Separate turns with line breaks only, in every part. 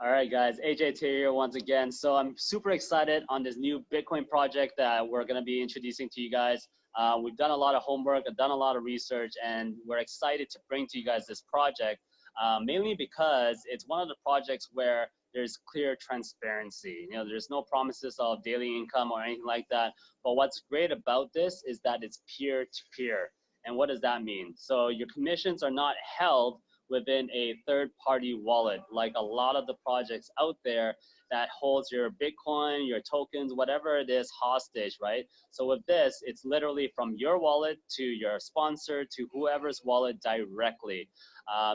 All right, guys, AJ here once again. So I'm super excited on this new Bitcoin project that we're going to be introducing to you guys. We've done a lot of homework, I've done a lot of research, and we're excited to bring to you guys this project, mainly because it's one of the projects where there's clear transparency. You know, there's no promises of daily income or anything like that. But what's great about this is that it's peer-to-peer. And what does that mean? So your commissions are not held within a third-party wallet, like a lot of the projects out there that holds your Bitcoin, your tokens, whatever it is, hostage, right? So with this, it's literally from your wallet to your sponsor to whoever's wallet directly.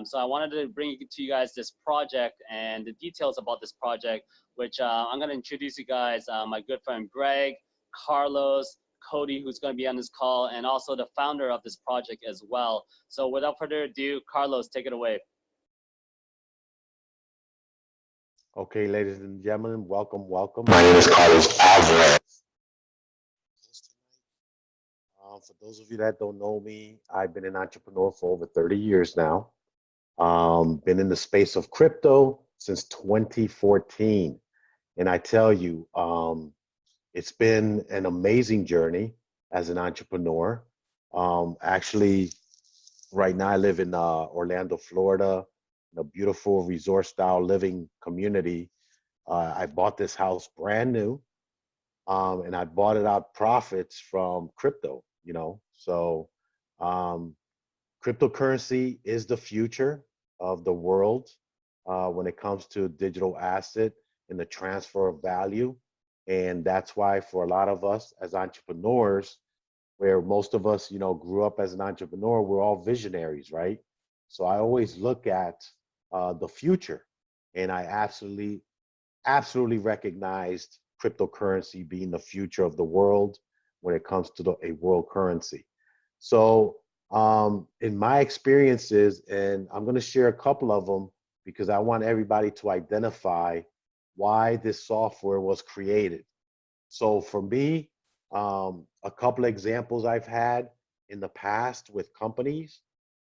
So I wanted to bring to you guys this project and the details about this project, which I'm going to introduce you guys, my good friend Greg, Carlos, Cody, who's going to be on this call, and also the founder of this project as well. So without further ado, Carlos, take it away.
Okay, ladies and gentlemen, welcome, welcome. My name is Carlos Alvarez. For those of you that don't know me, I've been an entrepreneur for over 30 years now. Been in the space of crypto since 2014. And I tell you, it's been an amazing journey as an entrepreneur. Actually, right now I live in Orlando, Florida, in a beautiful resort-style living community. I bought this house brand new, and I bought it out profits from crypto, you know. So cryptocurrency is the future of the world when it comes to digital asset and the transfer of value. And that's why for a lot of us as entrepreneurs, where most of us, you know, grew up as an entrepreneur, we're all visionaries, right? So I always look at the future, and I absolutely recognized cryptocurrency being the future of the world when it comes to a world currency. So in my experiences, and I'm going to share a couple of them because I want everybody to identify why this software was created. So for me, a couple of examples I've had in the past with companies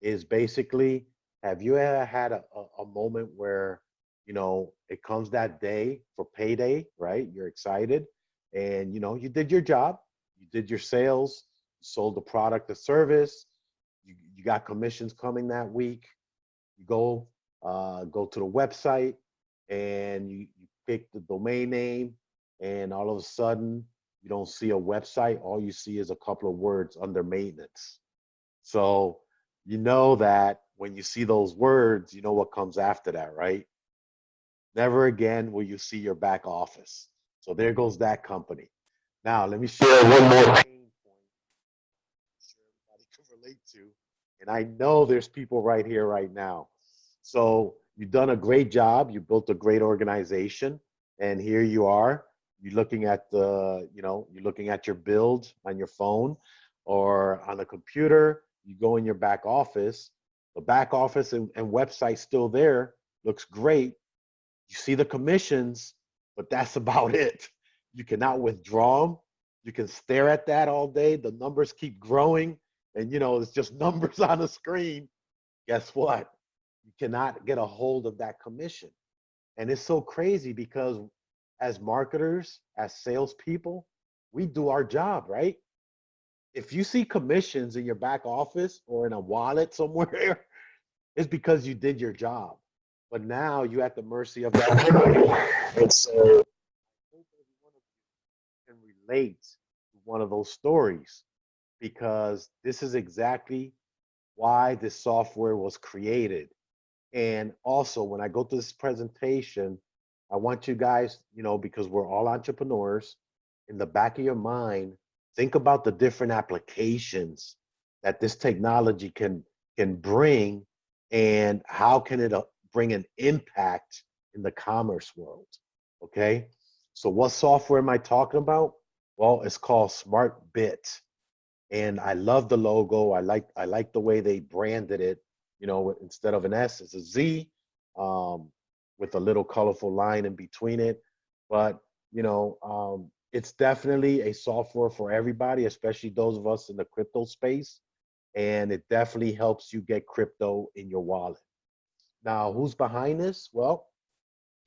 is basically, have you ever had a moment where, you know, it comes that day for payday, right? You're excited and, you know, you did your job, you did your sales, you sold the product or service, you got commissions coming that week, you go to the website and you pick the domain name, and all of a sudden you don't see a website. All you see is a couple of words under maintenance. So you know that when you see those words, you know what comes after that, right? Never again will you see your back office. So there goes that company. Now let me share one more pain point I'm sure everybody can relate to. And I know there's people right here right now. So you've done a great job. You built a great organization, and here you are. You're looking at you're looking at your build on your phone or on a computer. You go in your back office. The back office and website still there. Looks great. You see the commissions, but that's about it. You cannot withdraw them. You can stare at that all day. The numbers keep growing, and you know it's just numbers on the screen. Guess what? You cannot get a hold of that commission. And it's so crazy because as marketers, as salespeople, we do our job, right? If you see commissions in your back office or in a wallet somewhere, it's because you did your job. But now you're at the mercy of that company. And so I hope every one of you can relate to one of those stories, because this is exactly why this software was created. And also, when I go to this presentation, I want you guys, you know, because we're all entrepreneurs, in the back of your mind, think about the different applications that this technology can bring, and how can it bring an impact in the commerce world. Okay, so what software am I talking about? Well, it's called ZMARTBIT, and I love the logo. I like the way they branded it. You know, instead of an S, it's a Z, with a little colorful line in between it. But you know, it's definitely a software for everybody, especially those of us in the crypto space. And it definitely helps you get crypto in your wallet. Now, who's behind this? Well,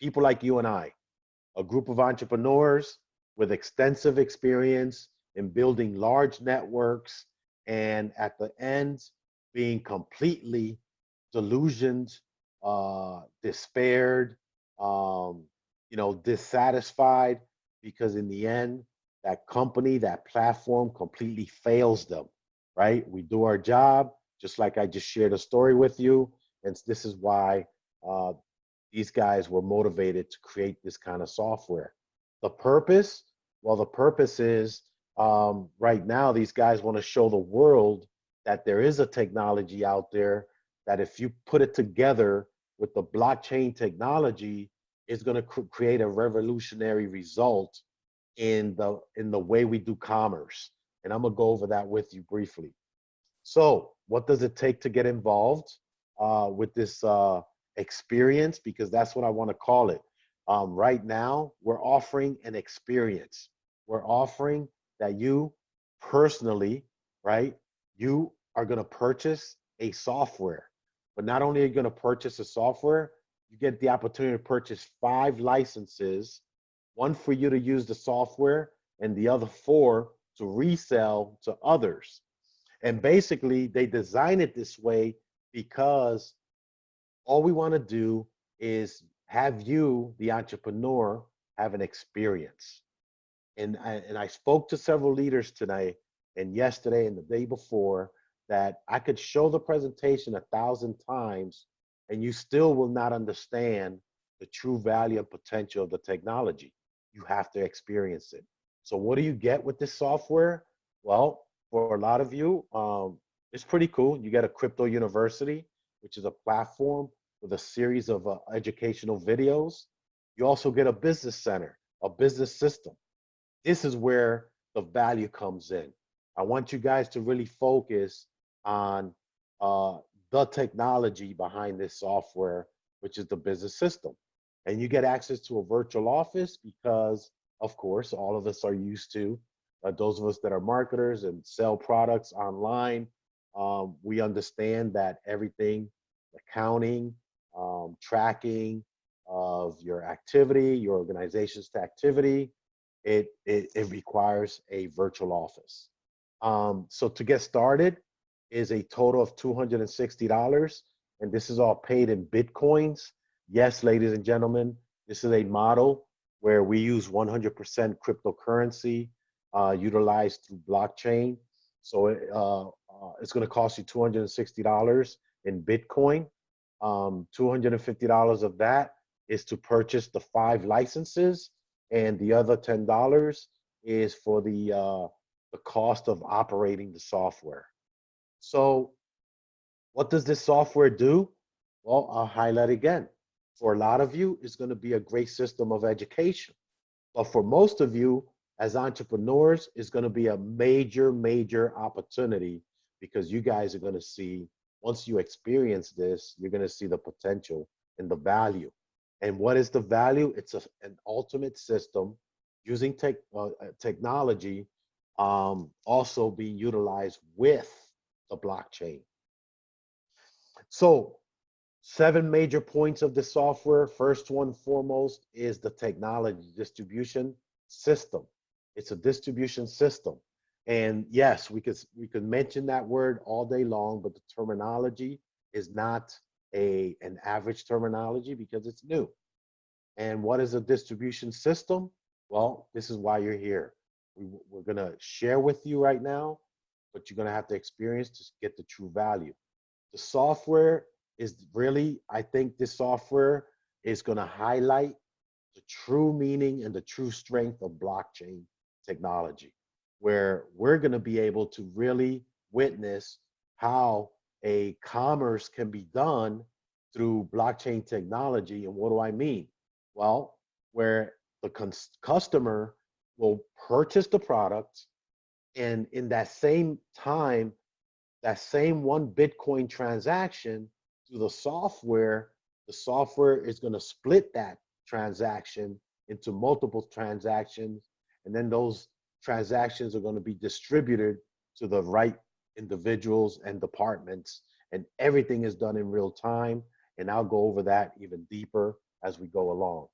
people like you and I, a group of entrepreneurs with extensive experience in building large networks, and at the end being completely delusioned, despaired, um, dissatisfied, because in the end, that company, that platform completely fails them, right? We do our job, just like I just shared a story with you. And this is why uh, these guys were motivated to create this kind of software. The purpose, well, the purpose is right now, these guys want to show the world that there is a technology out there that if you put it together with the blockchain technology, is going to create a revolutionary result in the way we do commerce. And I'm gonna go over that with you briefly. So, what does it take to get involved with this experience? Because that's what I want to call it. Right now, we're offering an experience. We're offering that you personally, right? You are going to purchase a software, but not only are you going to purchase a software, you get the opportunity to purchase 5 licenses, one for you to use the software, and the other 4 to resell to others. And basically, they design it this way because all we want to do is have you, the entrepreneur, have an experience. And I spoke to several leaders today and yesterday and the day before that I could show the presentation 1,000 times and you still will not understand the true value and potential of the technology. You have to experience it. So what do you get with this software? Well, for a lot of you, it's pretty cool. You get a crypto university, which is a platform with a series of educational videos. You also get a business center, a business system. This is where the value comes in. I want you guys to really focus on the technology behind this software, which is the business system. And you get access to a virtual office because, of course, all of us are used to, those of us that are marketers and sell products online, we understand that everything, accounting, tracking of your activity, your organization's activity, it requires a virtual office. So to get started is a total of $260, and this is all paid in Bitcoins. Yes, ladies and gentlemen, this is a model where we use 100% cryptocurrency utilized through blockchain. So it's going to cost you $260 in Bitcoin. $250 of that is to purchase the 5 licenses, and the other $10 is for the cost of operating the software. So what does this software do? Well, I'll highlight again. For a lot of you, it's going to be a great system of education. But for most of you, as entrepreneurs, it's going to be a major, major opportunity because you guys are going to see, once you experience this, you're going to see the potential and the value. And what is the value? It's an ultimate system using technology, also being utilized with the blockchain. So 7 major points of the software. First one foremost is the technology distribution system. It's a distribution system. And yes, we could mention that word all day long, but the terminology is not an average terminology because it's new. And what is a distribution system? Well, this is why you're here. We're going to share with you right now, but you're going to have to experience to get the true value. The software is really, I think this software is going to highlight the true meaning and the true strength of blockchain technology, where we're going to be able to really witness how a commerce can be done through blockchain technology. And what do I mean? Well, where the customer will purchase the product, and in that same time, that same 1 Bitcoin transaction through the software is going to split that transaction into multiple transactions, and then those transactions are going to be distributed to the right individuals and departments, and everything is done in real time. And I'll go over that even deeper as we go along.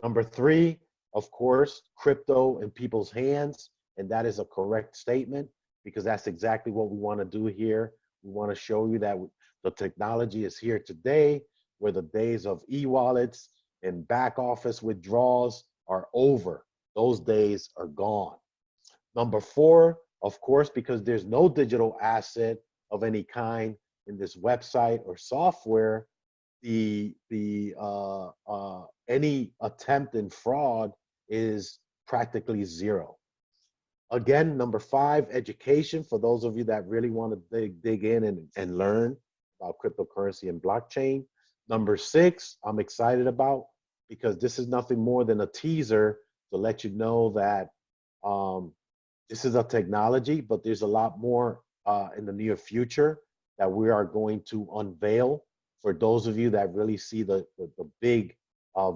Number three, of course, crypto in people's hands. And that is a correct statement because that's exactly what we want to do here. We want to show you that the technology is here today, where the days of e-wallets and back office withdrawals are over. Those days are gone. Number four, of course, because there's no digital asset of any kind in this website or software, any attempt in fraud is practically zero. Again, number five, education for those of you that really want to dig in and learn about cryptocurrency and blockchain. Number six, I'm excited about because this is nothing more than a teaser to let you know that this is a technology, but there's a lot more in the near future that we are going to unveil for those of you that really see the big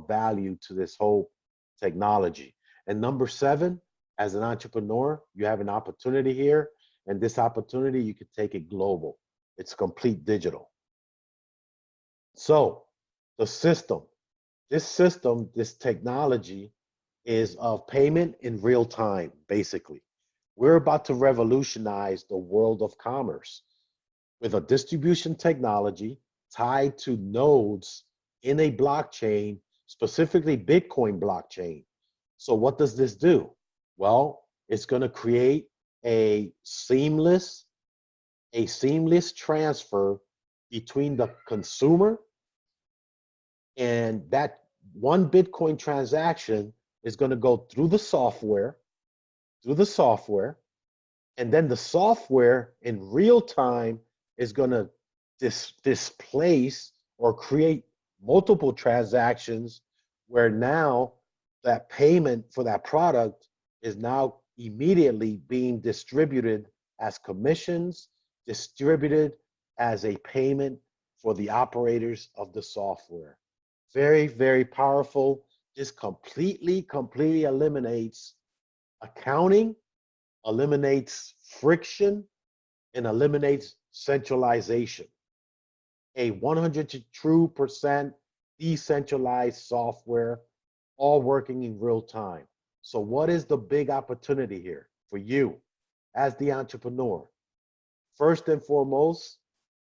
value to this whole technology. And number seven, as an entrepreneur, you have an opportunity here, and this opportunity, you can take it global. It's complete digital. So the system, this technology is of payment in real time, basically. We're about to revolutionize the world of commerce with a distribution technology tied to nodes in a blockchain, specifically Bitcoin blockchain. So what does this do? Well, it's going to create a seamless transfer between the consumer, and that one Bitcoin transaction is going to go through the software, and then the software in real time is going to displace or create multiple transactions where now that payment for that product is now immediately being distributed as commissions, distributed as a payment for the operators of the software. Very, very powerful. This completely eliminates accounting, eliminates friction, and eliminates centralization. A 100% decentralized software, all working in real time. So what is the big opportunity here for you as the entrepreneur? First and foremost,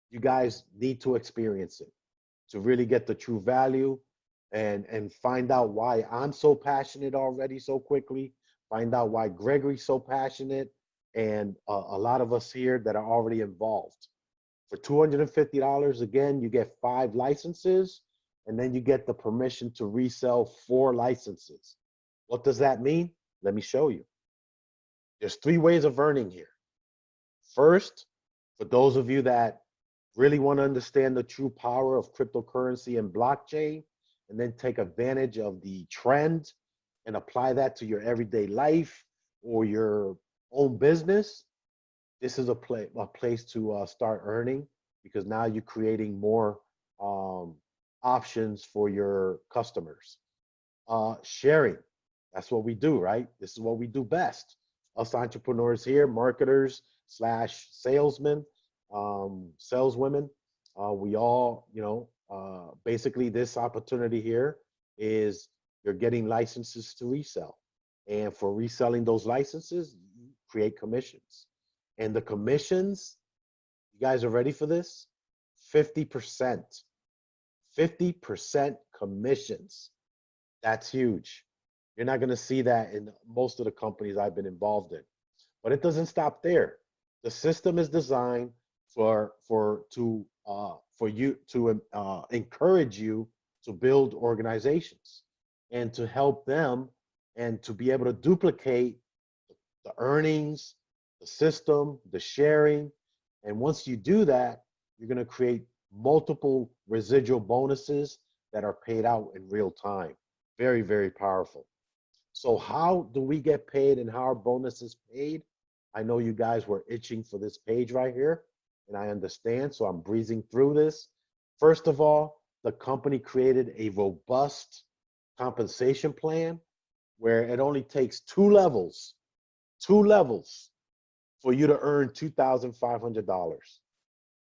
you guys need to experience it to really get the true value and find out why I'm so passionate already so quickly, find out why Gregory's so passionate, and a lot of us here that are already involved. For $250, again, you get 5 licenses, and then you get the permission to resell 4 licenses. What does that mean? Let me show you. There's 3 ways of earning here. First, for those of you that really want to understand the true power of cryptocurrency and blockchain, and then take advantage of the trend and apply that to your everyday life or your own business, this is a place to start earning, because now you're creating more options for your customers. Sharing, that's what we do, right? This is what we do best. Us entrepreneurs here, marketers / salesmen, saleswomen, we all, basically this opportunity here is you're getting licenses to resell. And for reselling those licenses, you create commissions. And the commissions, you guys are ready for this? 50%. 50% commissions. That's huge. You're not going to see that in most of the companies I've been involved in. But it doesn't stop there. The system is designed for you to encourage you to build organizations and to help them and to be able to duplicate the earnings, the system, the sharing. And once you do that, you're going to create multiple residual bonuses that are paid out in real time. Very, very powerful. So how do we get paid and how are bonuses paid? I know you guys were itching for this page right here, and I understand, so I'm breezing through this. First of all, the company created a robust compensation plan where it only takes 2 levels for you to earn $2,500.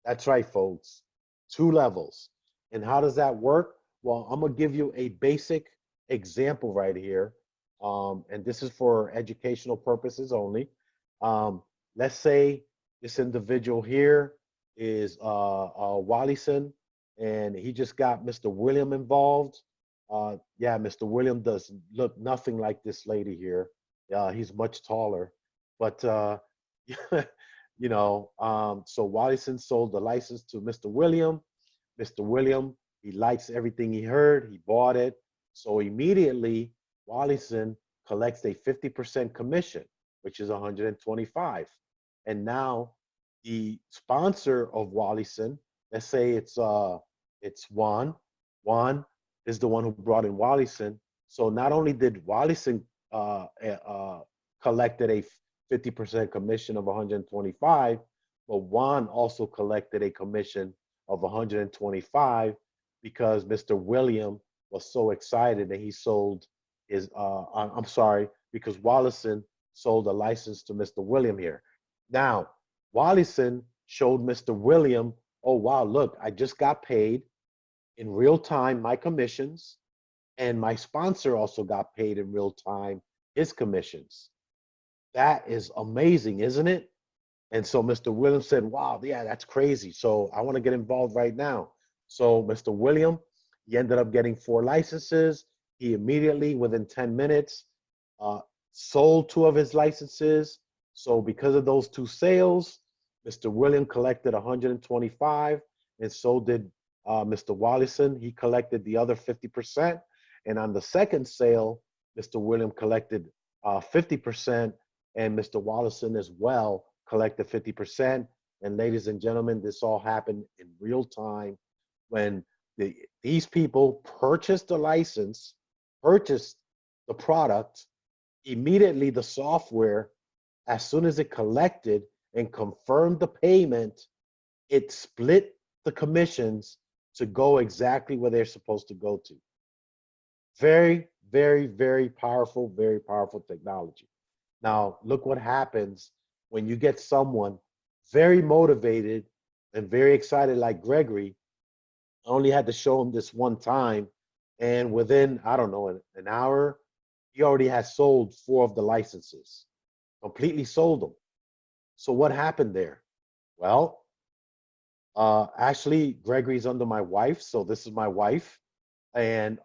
That's right, folks, 2 levels. And how does that work? Well, I'm gonna give you a basic example right here, and this is for educational purposes only. Let's say this individual here is Wallison, and he just got Mr. William involved. Yeah, Mr. William does look nothing like this lady here. He's much taller, but so Wallison sold the license to Mr. William. Mr. William, he likes everything he heard. He bought it. So immediately, Wallison collects a 50% commission, which is 125. And now the sponsor of Wallison, let's say it's Juan. Juan is the one who brought in Wallison. So not only did Wallison collected a 50% commission of 125, but Juan also collected a commission of 125 because Mr. William was so excited that he sold his, I'm sorry, because Wallison sold a license to Mr. William here. Now, Wallison showed Mr. William, oh, wow, look, I just got paid in real time, my commissions, and my sponsor also got paid in real time, his commissions. That is amazing, isn't it? And so Mr. Williams said, wow, yeah, that's crazy. So I want to get involved right now. So Mr. William, he ended up getting 4 licenses. He immediately, within 10 minutes, sold 2 of his licenses. So because of those 2 sales, Mr. William collected 125, and so did Mr. Wallison. He collected the other 50%. And on the second sale, Mr. William collected 50%, and Mr. Wallison as well collected 50%. And ladies and gentlemen, this all happened in real time when these people purchased the license, purchased the product. Immediately the software, as soon as it collected and confirmed the payment, it split the commissions to go exactly where they're supposed to go to. Very, very, very powerful technology. Now, look what happens when you get someone very motivated and very excited like Gregory. I only had to show him this one time, and within, I don't know, an hour, he already has sold 4 of the licenses, completely sold them. So what happened there? Well, actually, Gregory's under my wife, so this is my wife, and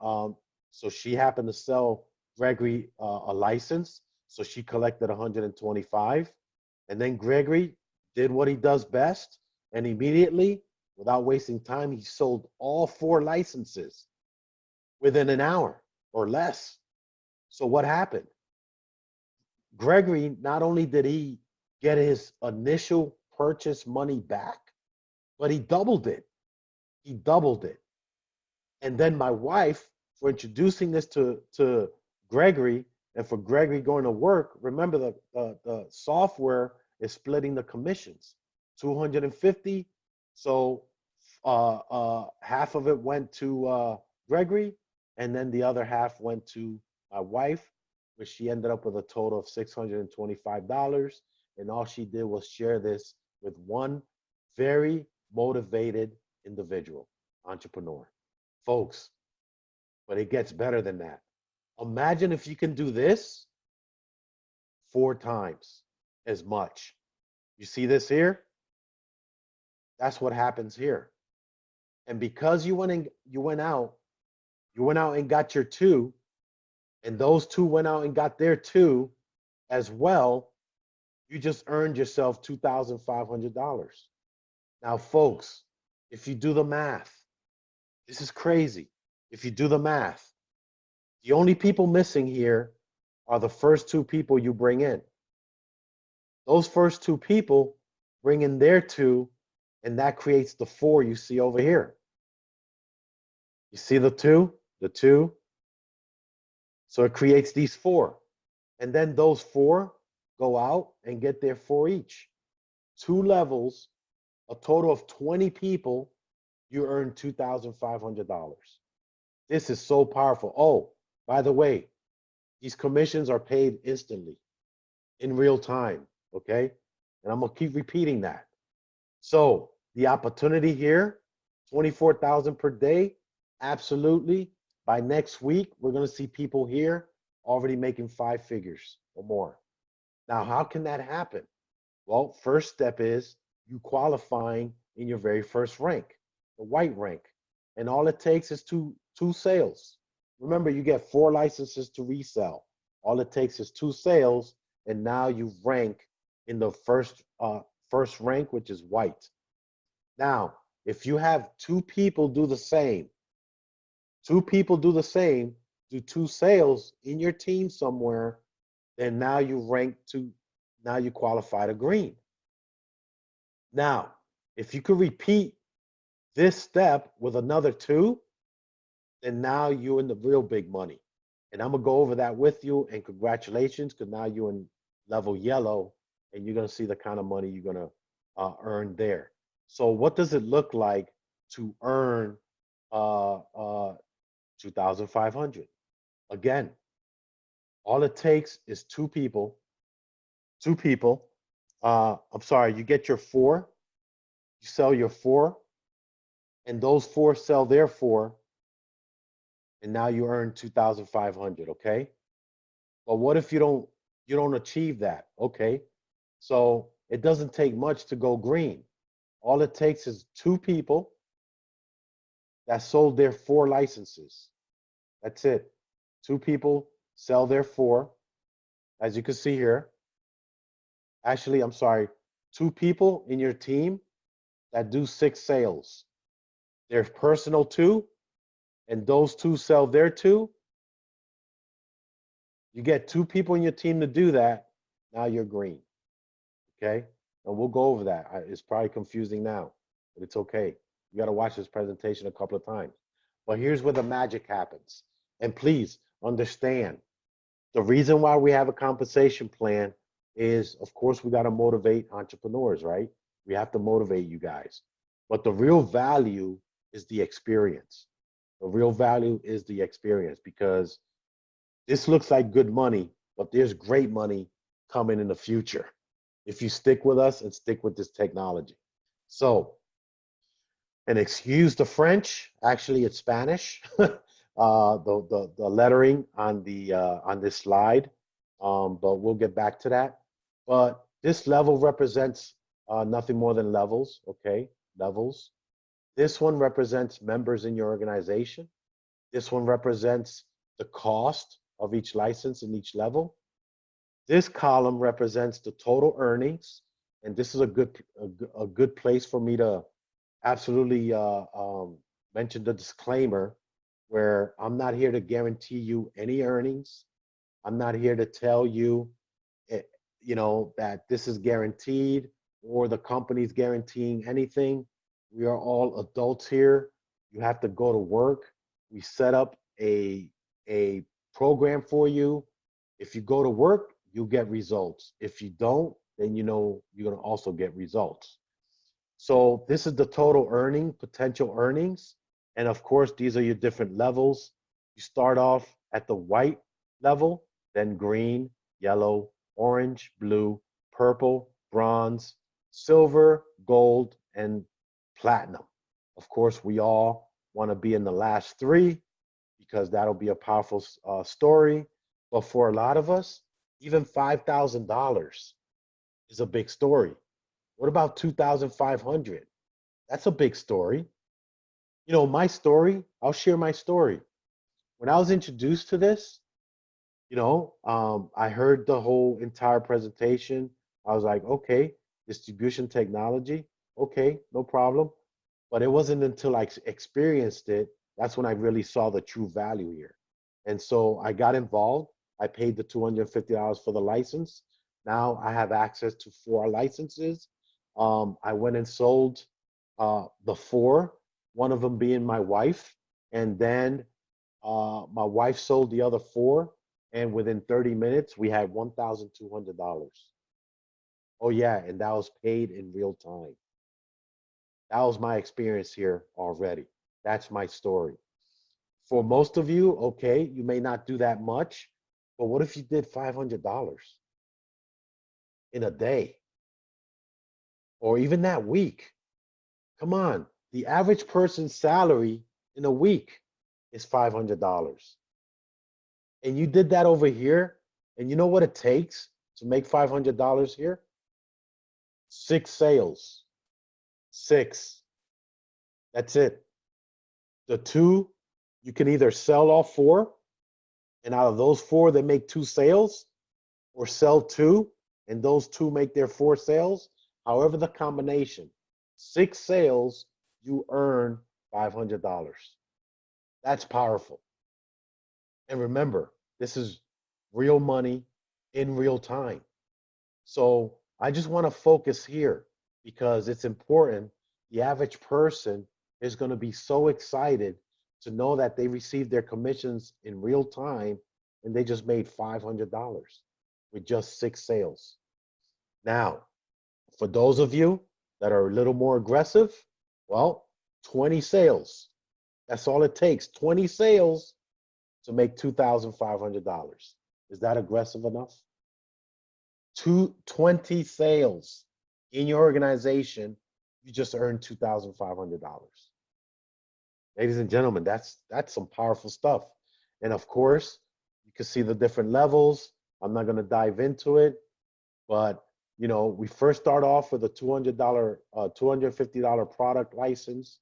so she happened to sell Gregory a license, so she collected 125, and then Gregory did what he does best, and immediately, without wasting time, he sold all 4 licenses within an hour or less. So what happened? Gregory, not only did he get his initial purchase money back, but he doubled it. He doubled it. And then my wife, for introducing this to Gregory and for Gregory going to work, remember the software is splitting the commissions, 250. So half of it went to Gregory, and then the other half went to my wife, which she ended up with a total of $625. And all she did was share this with one very motivated individual, entrepreneur. Folks, but it gets better than that. Imagine if you can do this 4 times as much. You see this here? That's what happens here. And because you went out and got your 2, and those 2 went out and got their 2 as well, you just earned yourself $2,500. Now, folks, if you do the math, this is crazy. If you do the math, the only people missing here are the first 2 people you bring in. Those first 2 people bring in their 2, and that creates the 4 you see over here. You see the 2? The 2? So it creates these 4. And then those 4 go out and get their 4 each. 2 levels, a total of 20 people, you earn $2,500. This is so powerful. Oh, by the way, these commissions are paid instantly, in real time, okay? And I'm gonna keep repeating that. So the opportunity here, 24,000 per day, absolutely. By next week, we're going to see people here already making 5 figures or more. Now, how can that happen? Well, first step is you qualifying in your very first rank, the white rank. And all it takes is two sales. Remember, you get 4 licenses to resell. All it takes is 2 sales, and now you rank in the first rank, which is white. Now, if you have 2 people do the same, 2 people do the same, do 2 sales in your team somewhere, then now you rank to, now you qualify to green. Now, if you could repeat this step with another 2, then now you're in the real big money. And I'm gonna go over that with you, and congratulations, because now you're in level yellow, and you're gonna see the kind of money you're gonna earn there. So what does it look like to earn 2,500? Again, all it takes is 2 people. I'm sorry, you get your 4, you sell your 4, and those 4 sell their 4, and now you earn 2,500, okay? But what if you don't achieve that? Okay, so it doesn't take much to go green. All it takes is 2 people that sold their 4 licenses. That's it. 2 people sell their 4, as you can see here. Actually, I'm sorry, 2 people in your team that do 6 sales. Their personal 2, and those 2 sell their 2. You get 2 people in your team to do that, now you're green. Okay, and we'll go over that. It's probably confusing now, but it's okay. You got to watch this presentation a couple of times. But here's where the magic happens. And please understand, the reason why we have a compensation plan is, of course, we got to motivate entrepreneurs, right? We have to motivate you guys. But the real value is the experience. The real value is the experience, because this looks like good money, but there's great money coming in the future if you stick with us and stick with this technology. So, and excuse the French, actually it's Spanish. The lettering on the on this slide, but we'll get back to that. But this level represents nothing more than levels. Okay, levels. This one represents members in your organization. This one represents the cost of each license in each level. This column represents the total earnings, and this is a good place for me to absolutely mention the disclaimer, where I'm not here to guarantee you any earnings. I'm not here to tell you, that this is guaranteed or the company's guaranteeing anything. We are all adults here. You have to go to work. We set up a program for you. If you go to work, you get results. If you don't, then you're going to also get results. So this is the total potential earnings. And of course, these are your different levels. You start off at the white level, then green, yellow, orange, blue, purple, bronze, silver, gold, and platinum. Of course, we all want to be in the last 3, because that'll be a powerful story. But for a lot of us, even $5,000 is a big story. What about 2,500? That's a big story. My story, I'll share my story. When I was introduced to this, I heard the whole entire presentation. I was like, okay, distribution technology. Okay, no problem. But it wasn't until I experienced it, that's when I really saw the true value here. And so I got involved. I paid the $250 for the license. Now I have access to 4 licenses. I went and sold the 4, one of them being my wife. And then my wife sold the other 4. And within 30 minutes, we had $1,200. Oh yeah, and that was paid in real time. That was my experience here already. That's my story. For most of you, okay, you may not do that much, but what if you did $500 in a day or even that week? Come on, the average person's salary in a week is $500. And you did that over here, and you know what it takes to make $500 here? 6 sales. 6. That's it. The 2, you can either sell all 4, and out of those 4, they make 2 sales, or sell 2, and those 2 make their 4 sales. However, the combination, 6 sales, you earn $500. That's powerful. And remember, this is real money in real time. So I just want to focus here because it's important. The average person is going to be so excited to know that they received their commissions in real time and they just made $500 with just 6 sales. Now, for those of you that are a little more aggressive, well, 20 sales. That's all it takes. 20 sales to make $2,500. Is that aggressive enough? 20 sales in your organization, you just earned $2,500. Ladies and gentlemen, that's some powerful stuff. And of course, you can see the different levels. I'm not going to dive into it, but you know, we first start off with a $200, $250 product license.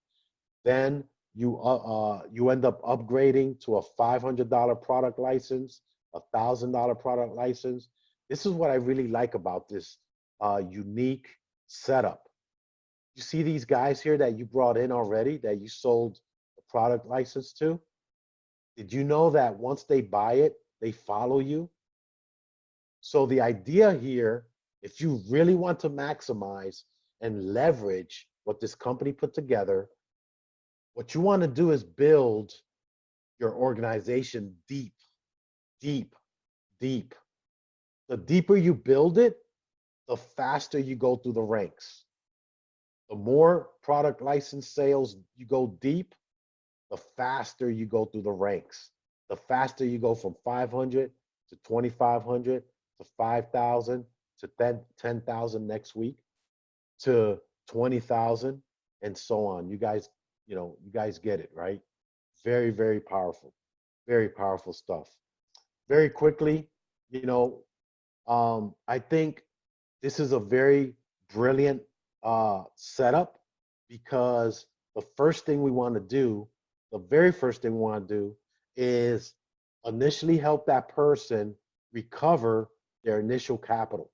Then you end up upgrading to a $500 product license, a $1,000 product license. This is what I really like about this unique setup. You see these guys here that you brought in already, that you sold the product license to? Did you know that once they buy it, they follow you? So the idea here, if you really want to maximize and leverage what this company put together, what you want to do is build your organization deep, deep, deep. The deeper you build it, the faster you go through the ranks. The more product license sales you go deep, the faster you go through the ranks. The faster you go from 500 to 2,500 to 5,000 to 10,000 next week to 20,000 and so on. You guys, you guys get it, right? Very, very powerful stuff. Very quickly, I think this is a very brilliant setup because the first thing we want to do, the very first thing we want to do is initially help that person recover their initial capital,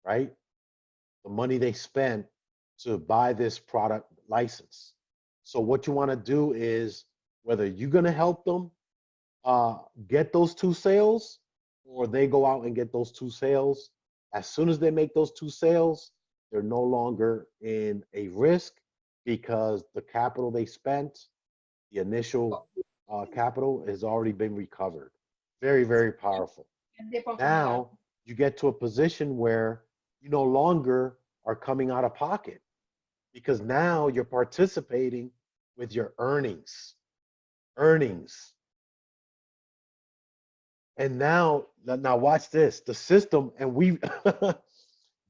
right? The money they spent to buy this product license. So what you want to do is whether you're going to help them get those 2 sales or they go out and get those 2 sales. As soon as they make those 2 sales, they're no longer in a risk because the capital they spent, the initial capital has already been recovered. Very, very powerful. Now you get to a position where you no longer are coming out of pocket because now you're participating with your earnings. And now watch this. The system, and we,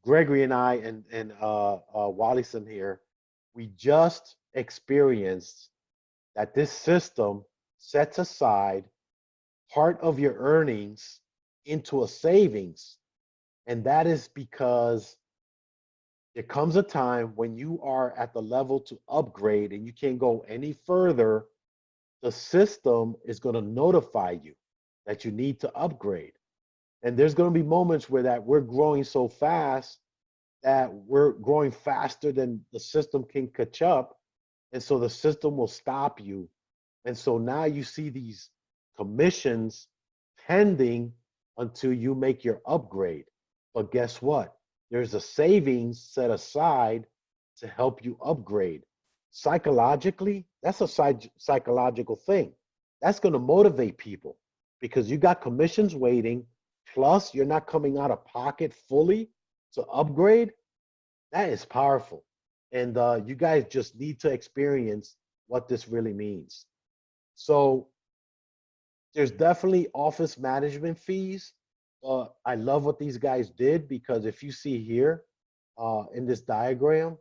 Gregory and I and Wallison here, we just experienced that this system sets aside part of your earnings into a savings. And that is because there comes a time when you are at the level to upgrade and you can't go any further. The system is going to notify you that you need to upgrade. And there's going to be moments where that we're growing so fast that we're growing faster than the system can catch up. And so the system will stop you. And so now you see these commissions pending until you make your upgrade. But guess what? There's a savings set aside to help you upgrade. Psychologically, that's a psychological thing. That's going to motivate people because you got commissions waiting, plus you're not coming out of pocket fully to upgrade. That is powerful. And you guys just need to experience what this really means. So there's definitely office management fees. I love what these guys did because if you see here in this diagram,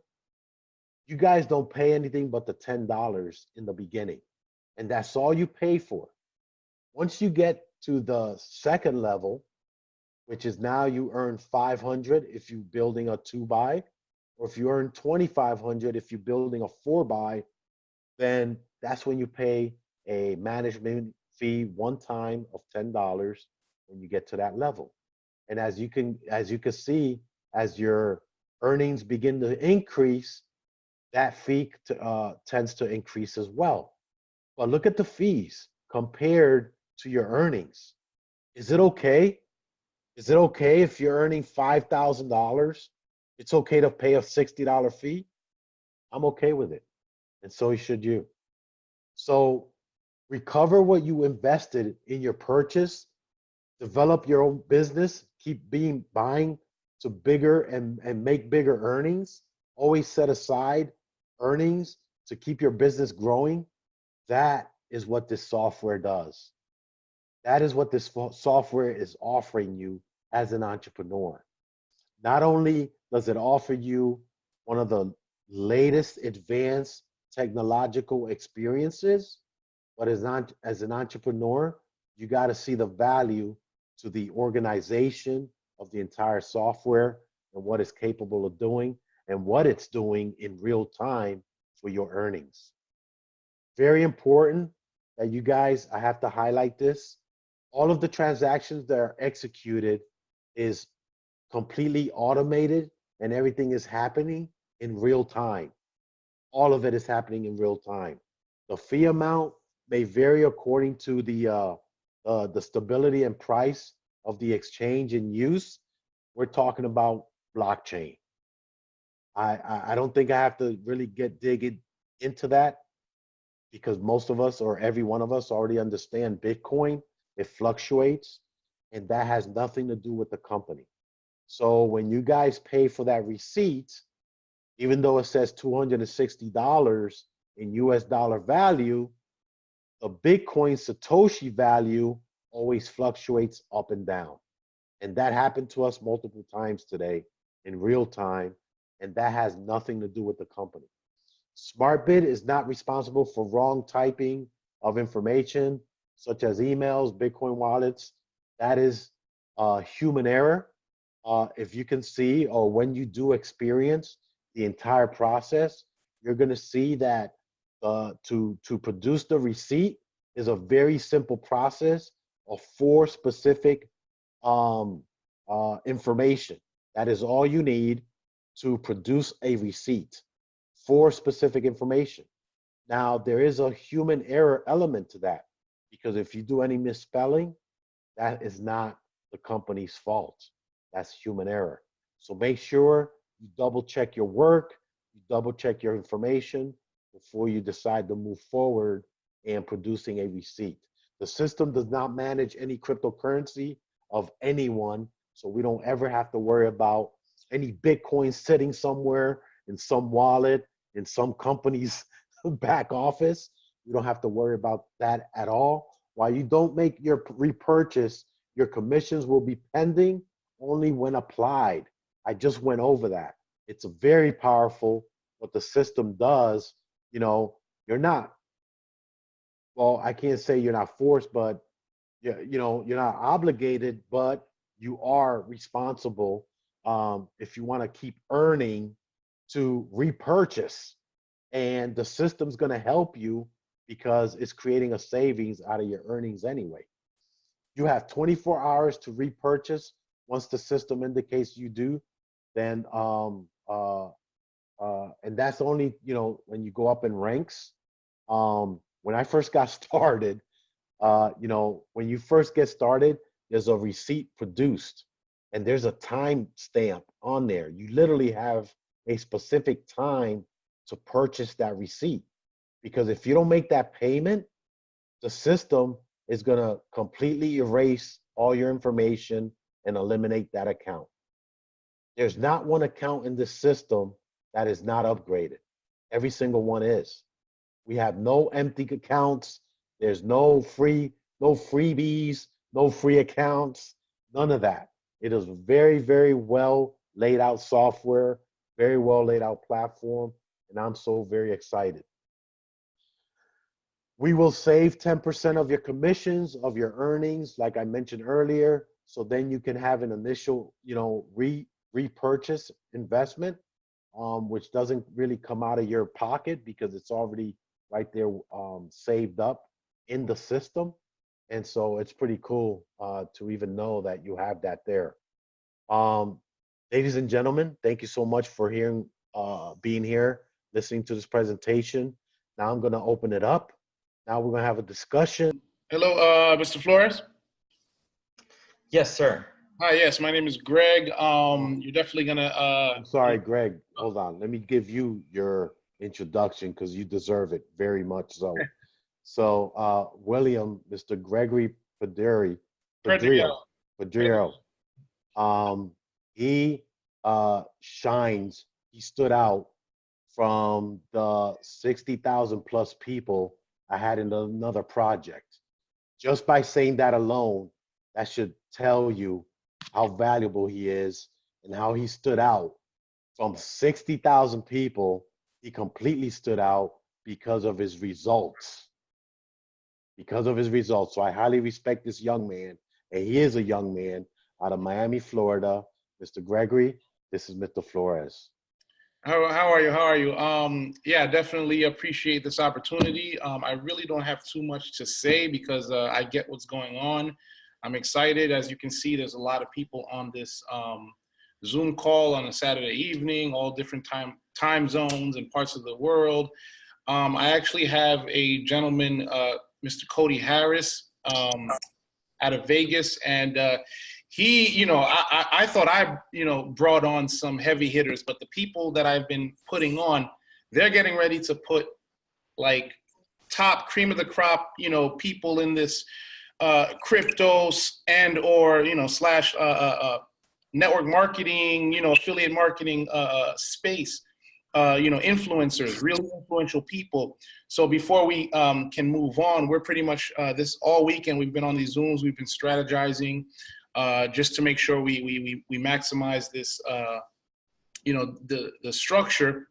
you guys don't pay anything but the $10 in the beginning. and that's all you pay for. Once you get to the second level, which is now you earn 500 if you're building a 2 by, or if you earn 2,500 if you're building a 4 by, then that's when you pay a management fee one time of $10 when you get to that level. And as you can see, as your earnings begin to increase, that fee tends to increase as well. But look at the fees compared to your earnings. Is it okay? Is it okay if you're earning $5,000? It's okay to pay a $60 fee? I'm okay with it. And so should you. So recover what you invested in your purchase, develop your own business, keep buying to bigger and make bigger earnings. Always set aside earnings to keep your business growing. That is what this software does. That is what this software is offering you as an entrepreneur. Not only does it offer you one of the latest advanced technological experiences, but as an entrepreneur, you got to see the value to the organization of the entire software and what it's capable of doing and what it's doing in real time for your earnings. Very important that you guys, I have to highlight this. All of the transactions that are executed is completely automated and everything is happening in real time. All of it is happening in real time. The fee amount may vary according to the stability and price of the exchange in use. We're talking about blockchain. I don't think I have to really dig into that because most of us or every one of us already understand Bitcoin. It fluctuates, and that has nothing to do with the company. So when you guys pay for that receipt, even though it says $260 in US dollar value, the Bitcoin Satoshi value always fluctuates up and down. And that happened to us multiple times today in real time, and that has nothing to do with the company. ZMARTBIT is not responsible for wrong typing of information, such as emails, Bitcoin wallets. That is human error. If you can see, or when you do experience the entire process, you're going to see that to produce the receipt is a very simple process of 4 specific information. That is all you need to produce a receipt. 4 specific information. Now, there is a human error element to that because if you do any misspelling, that is not the company's fault. That's human error. So make sure you double check your work, you double check your information before you decide to move forward and producing a receipt. The system does not manage any cryptocurrency of anyone, so we don't ever have to worry about any Bitcoin sitting somewhere in some wallet, in some company's back office. You don't have to worry about that at all. While you don't make your repurchase, your commissions will be pending only when applied. I just went over that. It's very powerful what the system does. You know, you're not, well, I can't say you're not forced, but you know, you're not obligated, but you are responsible if you want to keep earning to repurchase. And the system's going to help you because it's creating a savings out of your earnings anyway. You have 24 hours to repurchase. Once the system indicates you do, then and that's only, you know, when you go up in ranks. When I first got started, you know, when you first get started, there's a receipt produced and there's a time stamp on there. You literally have a specific time to purchase that receipt, because if you don't make that payment, the system is going to completely erase all your information and eliminate that account. There's not one account in this system that is not upgraded. Every single one is. We have no empty accounts. There's no freebies, no free accounts, none of that. It is very, very well laid out software, very well laid out platform, and I'm so very excited. We will save 10% of your commissions, of your earnings, like I mentioned earlier. So then you can have an initial, repurchase investment, which doesn't really come out of your pocket because it's already right there, saved up in the system. And so it's pretty cool to even know that you have that there. Ladies and gentlemen, thank you so much for being here, listening to this presentation. Now I'm going to open it up. Now we're going to have a discussion.
Hello, Mr. Flores.
Yes, sir.
Hi, yes, my name is Greg. You're definitely gonna.
I'm sorry, Greg. Hold on. Let me give you your introduction because you deserve it very much so. So, William, Mr. Gregory Padrillo, he shines. He stood out from the 60,000 plus people I had in another project. Just by saying that alone, that should tell you how valuable he is and how he stood out from 60,000 people. He completely stood out because of his results. So I highly respect this young man, and he is a young man out of Miami, Florida. Mr. Gregory, this is Mr. Flores.
How are you? Yeah, definitely appreciate this opportunity. I really don't have too much to say because I get what's going on. I'm excited. As you can see, there's a lot of people on this Zoom call on a Saturday evening, all different time zones and parts of the world. I actually have a gentleman, Mr. Cody Harris, out of Vegas, and he, I thought I, brought on some heavy hitters, but the people that I've been putting on, they're getting ready to put like top cream of the crop, people in this cryptos and or slash network marketing, affiliate marketing space, influencers, really influential people. So before we can move on, we're pretty much this all weekend we've been on these Zooms, we've been strategizing just to make sure we maximize this the structure,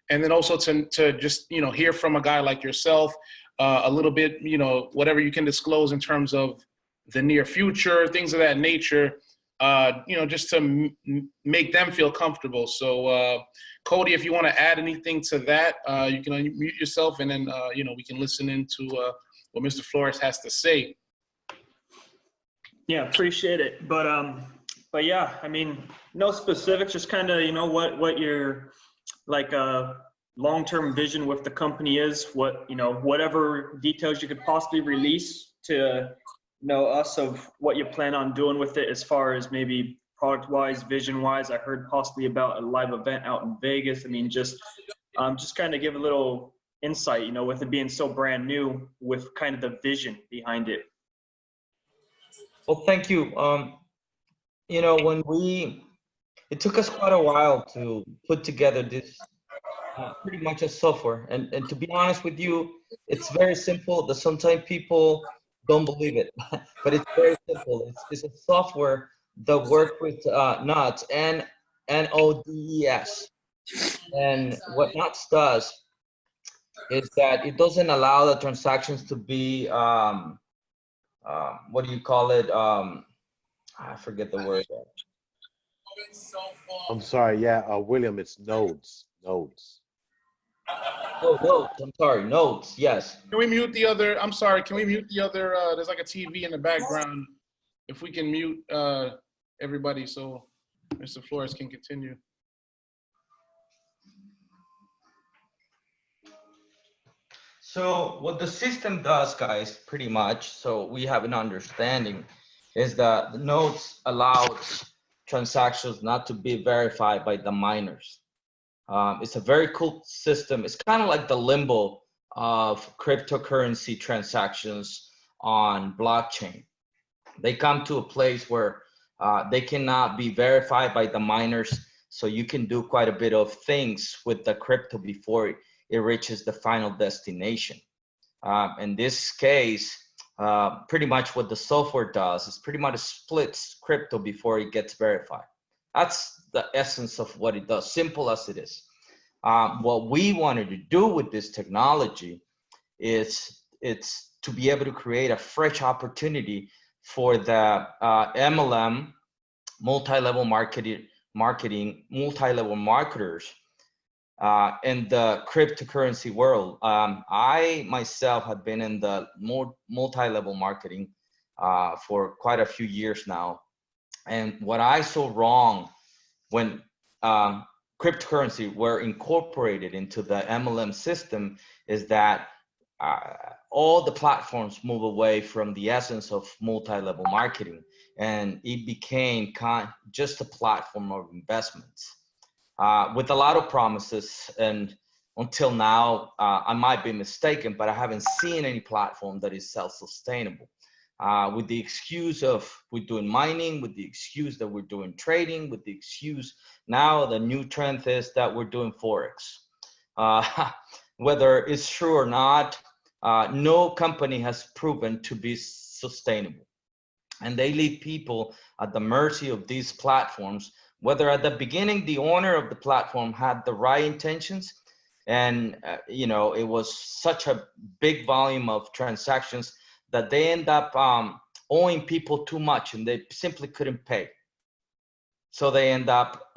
and then also to just hear from a guy like yourself a little bit, whatever you can disclose in terms of the near future, things of that nature, just to make them feel comfortable. So, Cody, if you want to add anything to that, you can unmute yourself, and then, we can listen into what Mr. Flores has to say.
Yeah, appreciate it. But yeah, I mean, no specifics, just kind of, what your like long-term vision with the company is, whatever details you could possibly release to us of what you plan on doing with it as far as maybe product-wise, vision-wise. I heard possibly about a live event out in Vegas. I mean, just kind of give a little insight, with it being so brand new, with kind of the vision behind it.
Well, thank you. It took us quite a while to put together this pretty much a software. And to be honest with you, it's very simple. That sometimes people don't believe it, but it's very simple. It's a software that works with NOTS, NODES. And what NOTS does is that it doesn't allow the transactions to be, what do you call it? I forget the word.
I'm sorry. Yeah, William, it's nodes.
Oh, nodes. I'm sorry. Nodes. Yes.
Can we mute the other? I'm sorry. Can we mute the other? There's like a TV in the background. If we can mute everybody so Mr. Flores can continue.
So what the system does, guys, pretty much, so we have an understanding, is that the nodes allows transactions not to be verified by the miners. It's a very cool system. It's kind of like the limbo of cryptocurrency transactions on blockchain. They come to a place where they cannot be verified by the miners, so you can do quite a bit of things with the crypto before it reaches the final destination. In this case, pretty much what the software does is pretty much splits crypto before it gets verified. That's the essence of what it does, simple as it is. What we wanted to do with this technology is it's to be able to create a fresh opportunity for the MLM, multi-level marketing, multi-level marketers in the cryptocurrency world. I myself have been in the multi-level marketing for quite a few years now. And what I saw wrong when cryptocurrency were incorporated into the MLM system is that all the platforms move away from the essence of multi-level marketing, and it became just a platform of investments with a lot of promises. And until now, I might be mistaken, but I haven't seen any platform that is self-sustainable. With the excuse of we're doing mining, with the excuse that we're doing trading, with the excuse now the new trend is that we're doing Forex. Whether it's true or not, no company has proven to be sustainable. And they leave people at the mercy of these platforms, whether at the beginning the owner of the platform had the right intentions and you know, it was such a big volume of transactions that they end up owing people too much and they simply couldn't pay. So they end up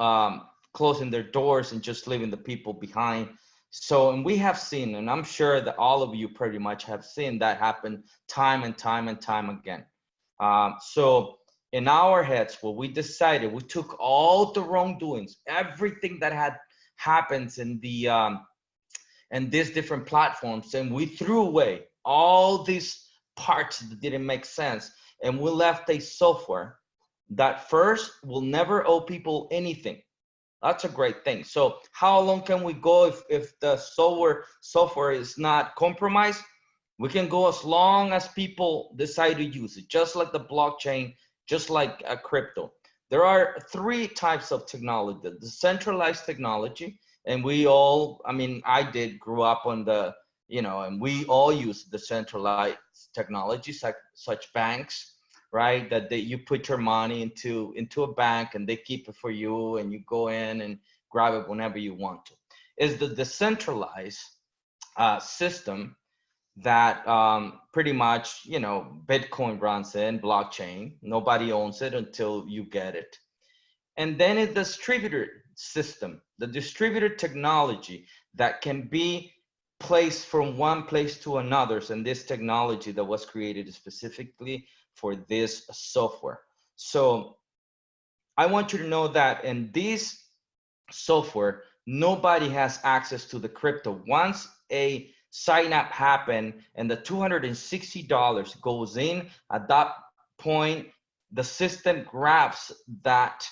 closing their doors and just leaving the people behind. So, and we have seen, and I'm sure that all of you pretty much have seen that happen time and time and time again. So in our heads, what we decided, we took all the wrongdoings, everything that had happened in the and these different platforms, and we threw away all these parts that didn't make sense, and we left a software that first will never owe people anything. That's a great thing. So how long can we go if the software is not compromised? We can go as long as people decide to use it, just like the blockchain, just like a crypto. There are three types of technology: the decentralized technology, and we all, I mean, I did grow up on the, you know, and we all use decentralized technologies like such banks, right? That you put your money into a bank and they keep it for you and you go in and grab it whenever you want to. Is the decentralized system that pretty much, you know, Bitcoin runs in, blockchain, nobody owns it until you get it. And then it's the distributed system, the distributed technology that can be placed from one place to another. And this technology that was created specifically for this software. So I want you to know that in this software, nobody has access to the crypto. Once a sign up happen and the $260 goes in, at that point, the system grabs that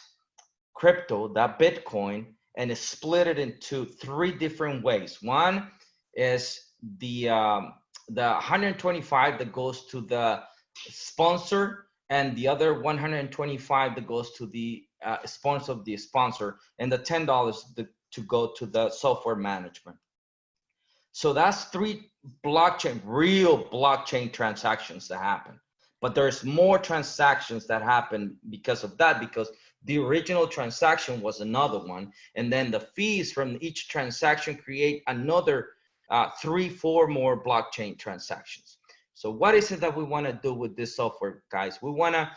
crypto, that Bitcoin, and is split it into three different ways. One is the 125 that goes to the sponsor, and the other 125 that goes to the sponsor of the sponsor, and the $10 to go to the software management. So that's three blockchain, real blockchain transactions that happen. But there's more transactions that happen because of that, because the original transaction was another one. And then the fees from each transaction create another 3-4 more blockchain transactions. So what is it that we want to do with this software, guys? We want to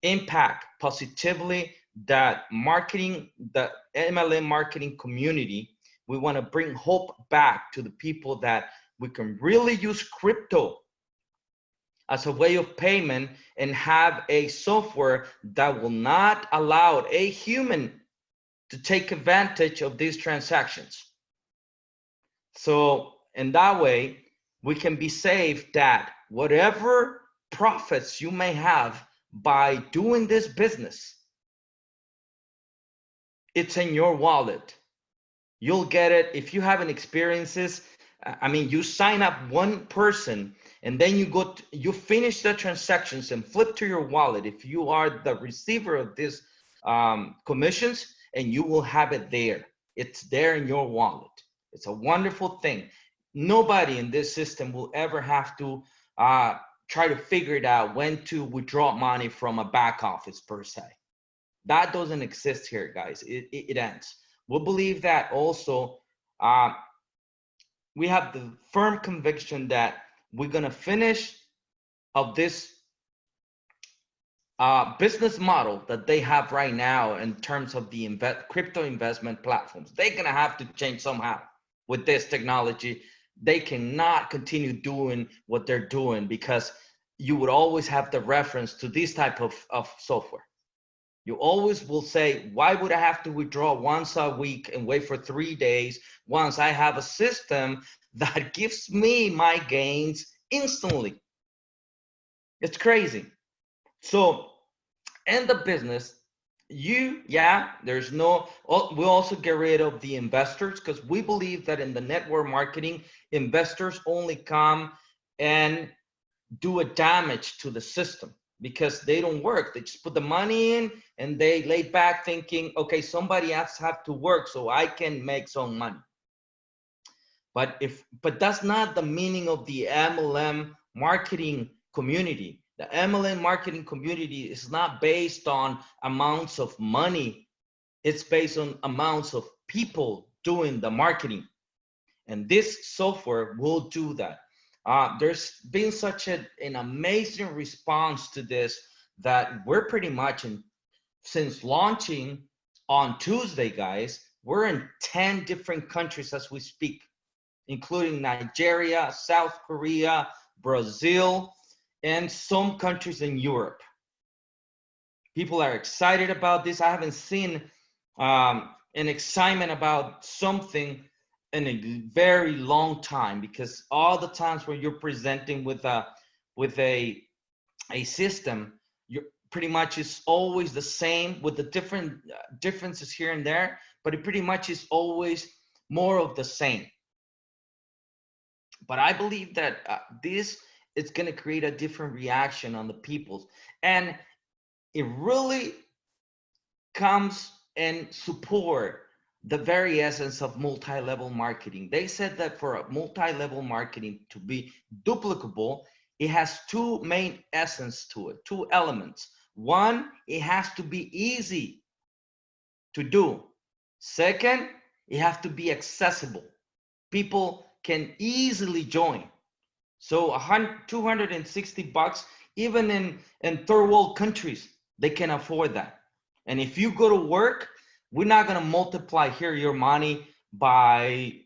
impact positively that marketing, the MLM marketing community. We want to bring hope back to the people that we can really use crypto as a way of payment and have a software that will not allow a human to take advantage of these transactions. So in that way, we can be safe that whatever profits you may have by doing this business, it's in your wallet. You'll get it. If you haven't experienced this, I mean, you sign up one person and then you finish the transactions and flip to your wallet if you are the receiver of these commissions, and you will have it there. It's there in your wallet. It's a wonderful thing. Nobody in this system will ever have to try to figure it out when to withdraw money from a back office per se. That doesn't exist here, guys. It ends. We believe that also we have the firm conviction that we're gonna finish of this business model that they have right now in terms of the crypto investment platforms. They're gonna have to change somehow with this technology. They cannot continue doing what they're doing because you would always have the reference to this type of software. You always will say, why would I have to withdraw once a week and wait for 3 days once I have a system that gives me my gains instantly? It's crazy. So in the business, there's no, we also get rid of the investors because we believe that in the network marketing, investors only come and do a damage to the system because they don't work. They just put the money in and they lay back thinking, okay, somebody else have to work so I can make some money. But that's not the meaning of the MLM marketing community. The MLM marketing community is not based on amounts of money. It's based on amounts of people doing the marketing. And this software will do that. There's been such an amazing response to this that we're pretty much since launching on Tuesday, guys, we're in 10 different countries as we speak, including Nigeria, South Korea, Brazil, and some countries in Europe. People are excited about this. I haven't seen an excitement about something in a very long time, because all the times where you're presenting with a system, you're pretty much is always the same with the different differences here and there, but it pretty much is always more of the same. But I believe that this is going to create a different reaction on the peoples, and it really comes and support the very essence of multi-level marketing. They said that for a multi-level marketing to be duplicable, it has two main essence to it, two elements. One, it has to be easy to do. Second, it has to be accessible. People can easily join. So $260, even in third world countries, they can afford that. And if you go to work, we're not going to multiply here your money by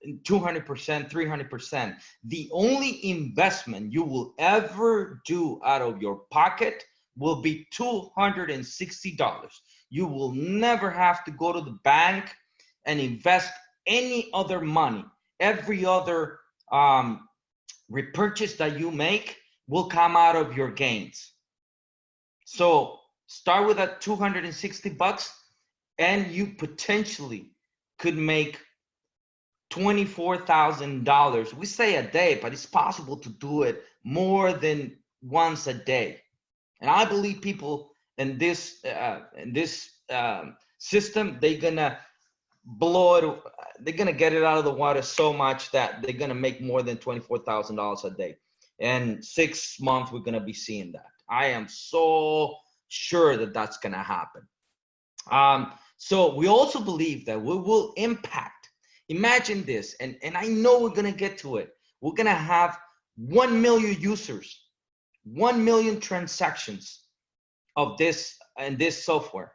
200%, 300%. The only investment you will ever do out of your pocket will be $260. You will never have to go to the bank and invest any other money. Every other repurchase that you make will come out of your gains. So start with that $260 and you potentially could make $24,000. We say a day, but it's possible to do it more than once a day. And I believe people in this system, they're gonna blow it. They're gonna get it out of the water so much that they're gonna make more than $24,000 a day. And 6 months, we're gonna be seeing that. I am so sure that that's gonna happen. So we also believe that we will impact. Imagine this, and I know we're gonna get to it. We're gonna have 1 million users, 1 million transactions of this and this software.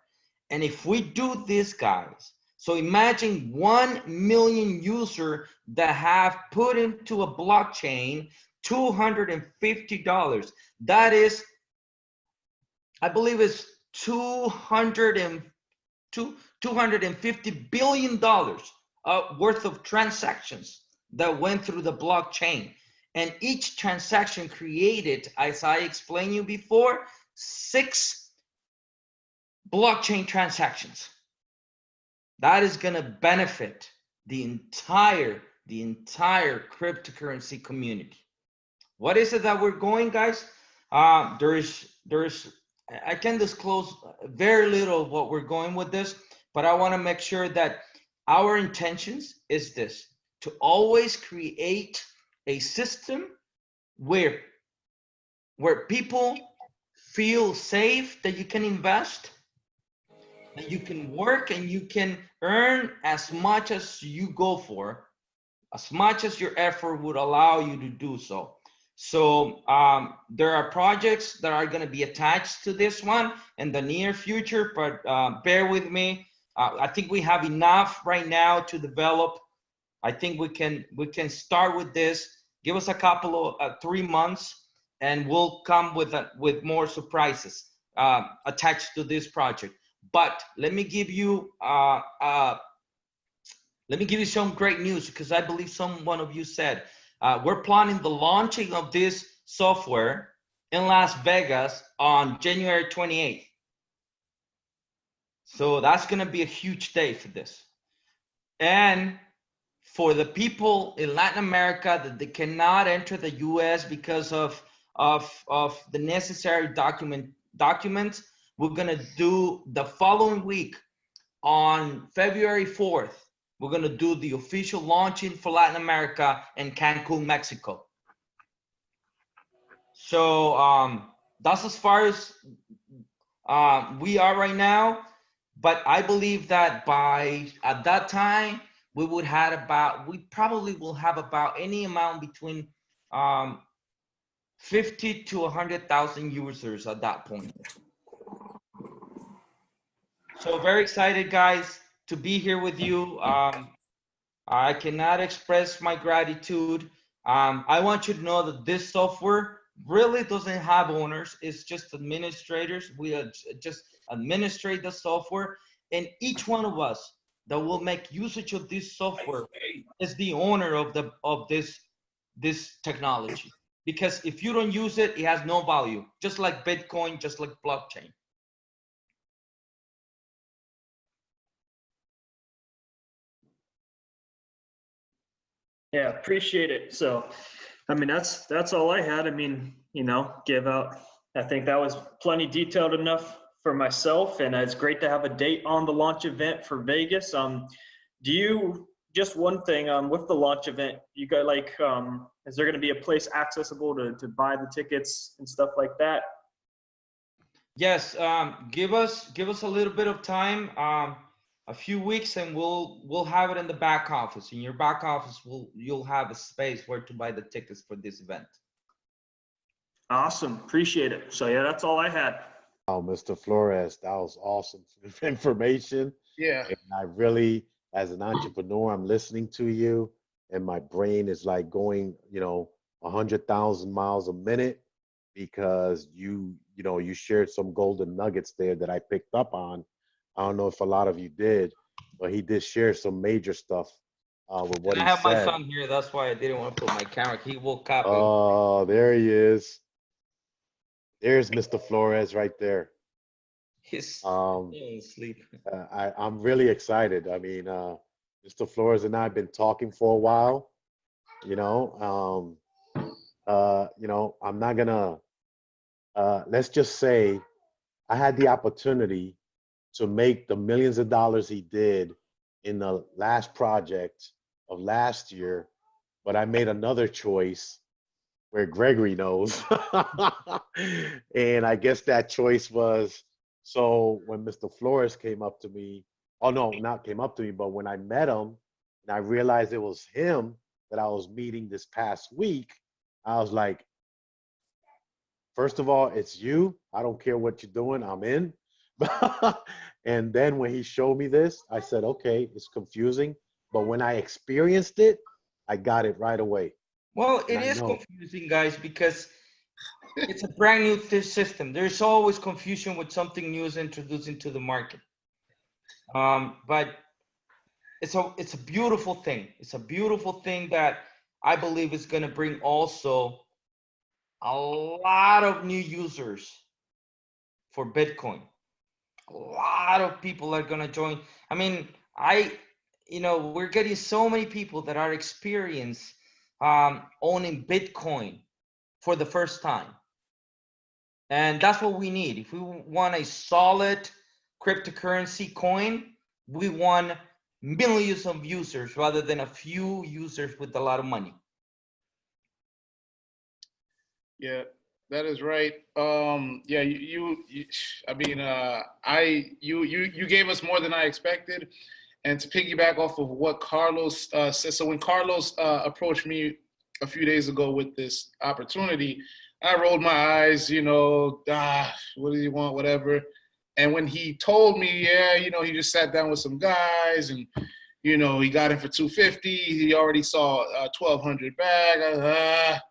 And if we do this, guys, so imagine 1 million users that have put into a blockchain $250. That is, I believe it's $250 billion worth of transactions that went through the blockchain. And each transaction created, as I explained you before, 6 blockchain transactions. That is going to benefit the entire cryptocurrency community. What is it that we're going, guys? I can disclose very little of what we're going with this, but I want to make sure that our intentions is this: to always create a system where people feel safe, that you can invest, that you can work, and you can earn as much as you go for. as much as your effort would allow you to do so. So there are projects that are going to be attached to this one in the near future, but bear with me. I think we have enough right now to develop. I think we can start with this. Give us a couple of 3 months, and we'll come with more surprises attached to this project. But let me give you some great news, because I believe one of you said we're planning the launching of this software in Las Vegas on January 28th. So that's going to be a huge day for this. And for the people in Latin America that they cannot enter the US because of the necessary documents, we're going to do the following week on February 4th. We're going to do the official launching for Latin America in Cancun, Mexico. So that's as far as we are right now. But I believe that at that time, we probably will have about any amount between 50 to 100,000 users at that point. So very excited, guys, to be here with you. I cannot express my gratitude. I want you to know that this software really doesn't have owners. It's just administrators. We just administrate the software, and each one of us that will make usage of this software is the owner of this technology. Because if you don't use it, it has no value. Just like Bitcoin, just like blockchain.
Yeah, appreciate it. So, I mean, that's all I had. I mean, you know, give out. I think that was plenty detailed enough for myself, and it's great to have a date on the launch event for Vegas. Do you, just one thing, with the launch event, you got like, is there going to be a place accessible to buy the tickets and stuff like that?
Yes, give us a little bit of time, a few weeks, and we'll have it in the back office. In your back office, you'll have a space where to buy the tickets for this event.
Awesome, appreciate it. So yeah, that's all I had.
Oh, Mr. Flores, that was awesome information.
Yeah.
And I really, as an entrepreneur, I'm listening to you, and my brain is like going, 100,000 miles a minute, because you shared some golden nuggets there that I picked up on. I don't know if a lot of you did, but he did share some major stuff with what he said.
I have my son here. That's why I didn't want to put my camera. He woke up.
Oh, there he is. There's Mr. Flores right there.
He's asleep.
I'm really excited. I mean, Mr. Flores and I have been talking for a while. I'm not gonna. Let's just say, I had the opportunity to make the millions of dollars he did in the last project of last year, but I made another choice where Gregory knows. And I guess that choice was, so when Mr. Flores came up to me, not came up to me, but when I met him and I realized it was him that I was meeting this past week, I was like, first of all, it's you. I don't care what you're doing, I'm in. And then when he showed me this, I said, okay, it's confusing. But when I experienced it, I got it right away.
Well, it is confusing, guys, because it's a brand new system. There's always confusion when something new is introduced into the market. But it's a beautiful thing. It's a beautiful thing that I believe is going to bring also a lot of new users for Bitcoin. A lot of people are going to join. I mean, we're getting so many people that are experienced owning Bitcoin for the first time. And that's what we need. If we want a solid cryptocurrency coin, we want millions of users rather than a few users with a lot of money.
Yeah, that is right. Yeah, you gave us more than I expected. And to piggyback off of what Carlos said, so when Carlos approached me a few days ago with this opportunity, I rolled my eyes, you know, what do you want, whatever. And when he told me, yeah, you know, he just sat down with some guys and, you know, he got in for 250. He already saw 1,200 bag.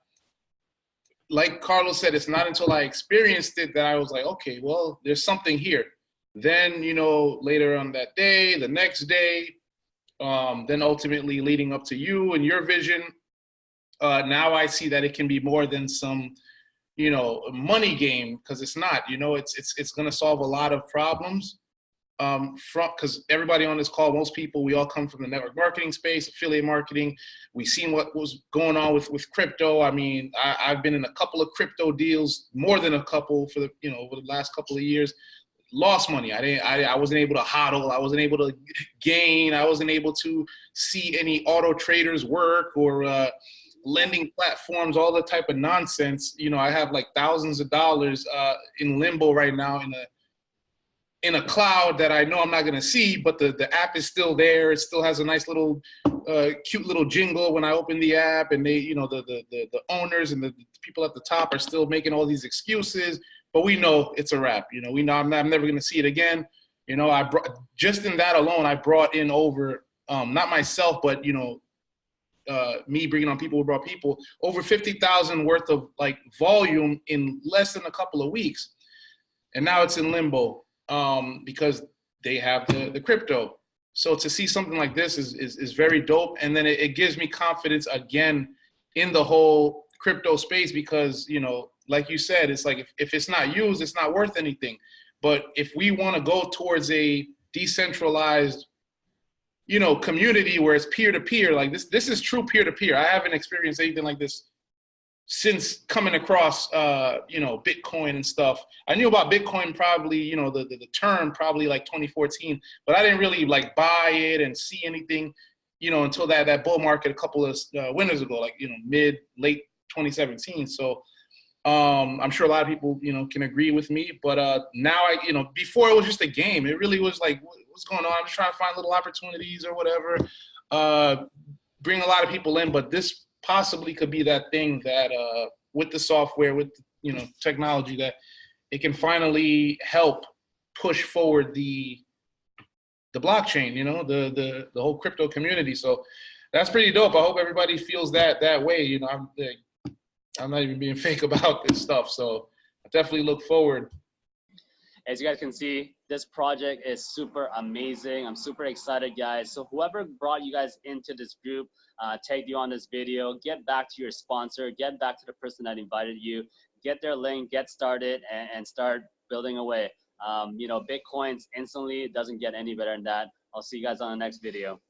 Like Carlos said, it's not until I experienced it that I was like, okay, well, there's something here. Then, you know, later on that day, the next day, then ultimately leading up to you and your vision, now I see that it can be more than some, you know, money game, because it's not, you know, it's going to solve a lot of problems. Because everybody on this call, most people, we all come from the network marketing space, affiliate marketing. We've seen what was going on with crypto. I mean, I've been in a couple of crypto deals, more than a couple for the, you know, over the last couple of years. Lost money. I wasn't able to hodl. I wasn't able to gain. I wasn't able to see any auto traders work or lending platforms, all the type of nonsense. You know, I have like thousands of dollars in limbo right now in a cloud that I know I'm not going to see, but the app is still there. It still has a nice little, cute little jingle when I open the app, and they, you know, the owners and the people at the top are still making all these excuses, but we know it's a wrap. You know, we know I'm never going to see it again. You know, just in that alone, I brought in over, not myself, but, you know, me bringing on people who brought people, over 50,000 worth of like volume in less than a couple of weeks. And now it's in limbo. Because they have the crypto. So to see something like this is very dope. And then it gives me confidence again in the whole crypto space, because, you know, like you said, it's like if it's not used, it's not worth anything. But if we want to go towards a decentralized, you know, community where it's peer-to-peer, like this is true peer-to-peer. I haven't experienced anything like this since coming across, you know, Bitcoin and stuff. I knew about Bitcoin probably, you know, the term probably like 2014, but I didn't really like buy it and see anything, you know, until that bull market a couple of winters ago, like, you know, late 2017. So I'm sure a lot of people, you know, can agree with me, but now you know, before it was just a game. It really was like, what's going on? I'm just trying to find little opportunities or whatever, bring a lot of people in, but this possibly could be that thing that with the software, with, you know, technology, that it can finally help push forward the blockchain, you know, the whole crypto community. So that's pretty dope. I hope everybody feels that way. You know, I'm not even being fake about this stuff. So I definitely look forward.
As you guys can see, this project is super amazing. I'm super excited, guys. So whoever brought you guys into this group, tagged you on this video, get back to your sponsor, get back to the person that invited you, get their link, get started, and start building away. You know, Bitcoins instantly, it doesn't get any better than that. I'll see you guys on the next video.